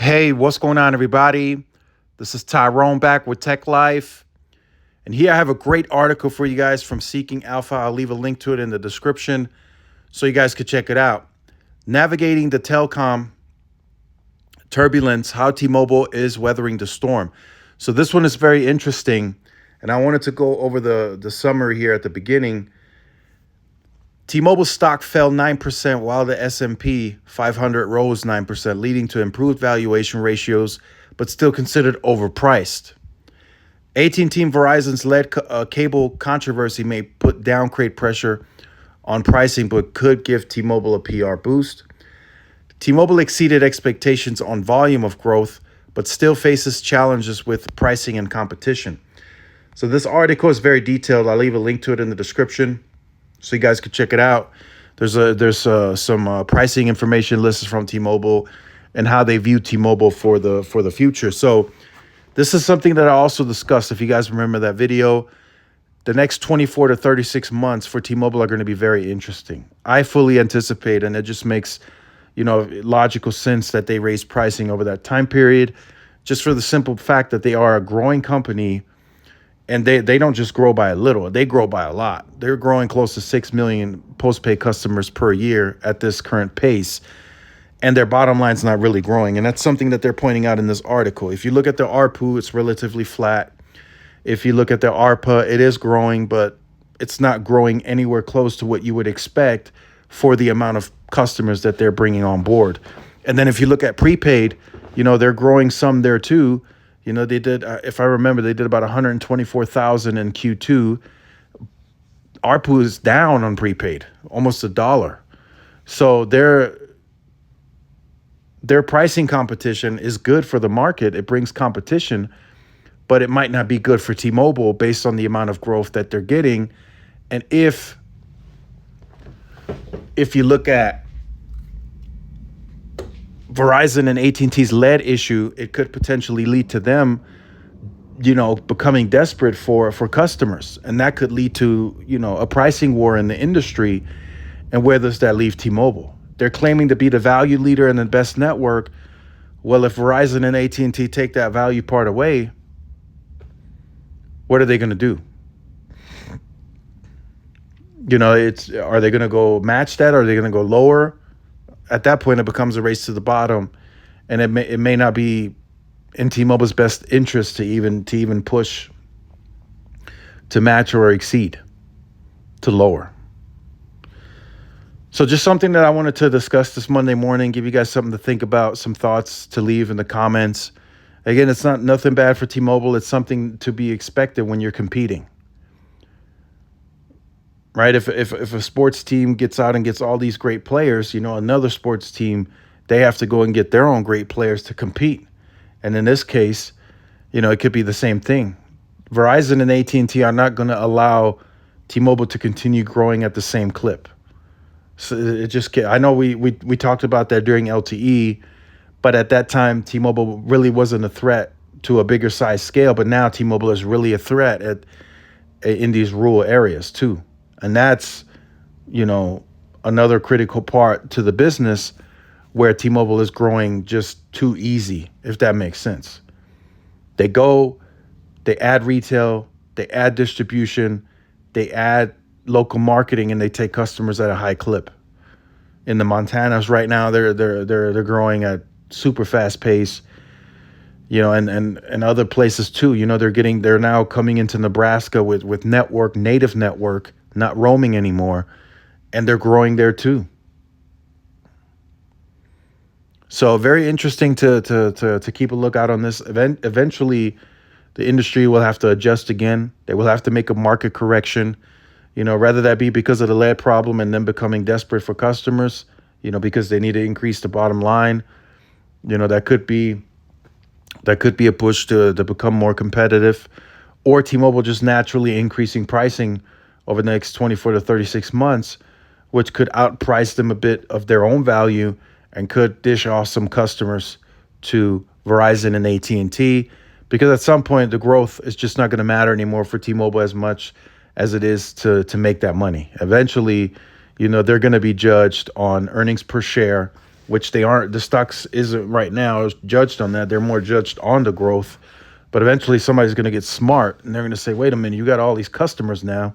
Hey, what's going on, everybody? This is Tyrone back with Tech Life. And here I have a great article for you guys from Seeking Alpha. I'll leave a link to it in the description so you guys could check it out. Navigating the telecom turbulence, how T-Mobile is weathering the storm. So this one is very interesting. And I wanted to go over the summary here at the beginning. T-Mobile stock fell 9% while the S&P 500 rose 9%, leading to improved valuation ratios, but still considered overpriced. AT&T and Verizon's lead cable controversy may put downgrade pressure on pricing, but could give T-Mobile a PR boost. T-Mobile exceeded expectations on volume of growth, but still faces challenges with pricing and competition. So this article is very detailed. I'll leave a link to it in the description so you guys can check it out. There's some pricing information listed from T-Mobile and how they view T-Mobile for the future. So this is something that I also discussed. If you guys remember that video, the next 24 to 36 months for T-Mobile are going to be very interesting. I fully anticipate, and it just makes logical sense that they raise pricing over that time period, just for the simple fact that they are a growing company. And they don't just grow by a little, they grow by a lot. They're growing close to 6 million postpaid customers per year at this current pace. And their bottom line's not really growing. And that's something that they're pointing out in this article. If you look at the ARPU, it's relatively flat. If you look at the ARPA, it is growing, but it's not growing anywhere close to what you would expect for the amount of customers that they're bringing on board. And then if you look at prepaid, they're growing some there too. They did, if I remember, they did about 124,000 in Q2. ARPU is down on prepaid, almost $1. So their pricing competition is good for the market. It brings competition, but it might not be good for T-Mobile based on the amount of growth that they're getting. And if you look at Verizon and AT&T's lead issue, it could potentially lead to them, becoming desperate for customers. And that could lead to, a pricing war in the industry. And where does that leave T-Mobile? They're claiming to be the value leader and the best network. Well, if Verizon and AT&T take that value part away, what are they going to do? Are they going to go match that? Or are they going to go lower? At that point, it becomes a race to the bottom, and it may not be in T-Mobile's best interest to even push to match or exceed, to lower. So just something that I wanted to discuss this Monday morning, give you guys something to think about, some thoughts to leave in the comments. Again, it's not nothing bad for T-Mobile. It's something to be expected when you're competing. Right? If a sports team gets out and gets all these great players, another sports team, they have to go and get their own great players to compete. And in this case, it could be the same thing. Verizon and AT&T are not going to allow T-Mobile to continue growing at the same clip. So it just I know we talked about that during LTE, but at that time T-Mobile really wasn't a threat to a bigger size scale, but now T-Mobile is really a threat in these rural areas too. And that's, another critical part to the business where T-Mobile is growing just too easy, if that makes sense. They add retail, they add distribution, they add local marketing, and they take customers at a high clip. In the Montanas right now, they're growing at super fast pace. And other places too. They're now coming into Nebraska with native network, not roaming anymore, and they're growing there too. So very interesting to keep a lookout on this event. Eventually, the industry will have to adjust again. They will have to make a market correction, rather that be because of the lead problem and them becoming desperate for customers, because they need to increase the bottom line. That could be a push to become more competitive, or T-Mobile just naturally increasing pricing over the next 24 to 36 months, which could outprice them a bit of their own value and could dish off some customers to Verizon and AT&T, because at some point the growth is just not going to matter anymore for T-Mobile as much as it is to make that money. Eventually, they're going to be judged on earnings per share which they aren't. The stocks isn't right now judged on that. They're more judged on the growth. But eventually somebody's going to get smart and they're going to say, wait a minute, you got all these customers now.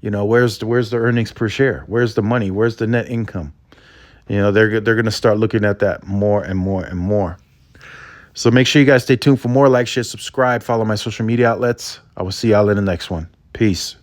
Where's the earnings per share? Where's the money? Where's the net income? They're going to start looking at that more and more and more. So make sure you guys stay tuned for more. Like, share, subscribe, follow my social media outlets. I will see y'all in the next one. Peace.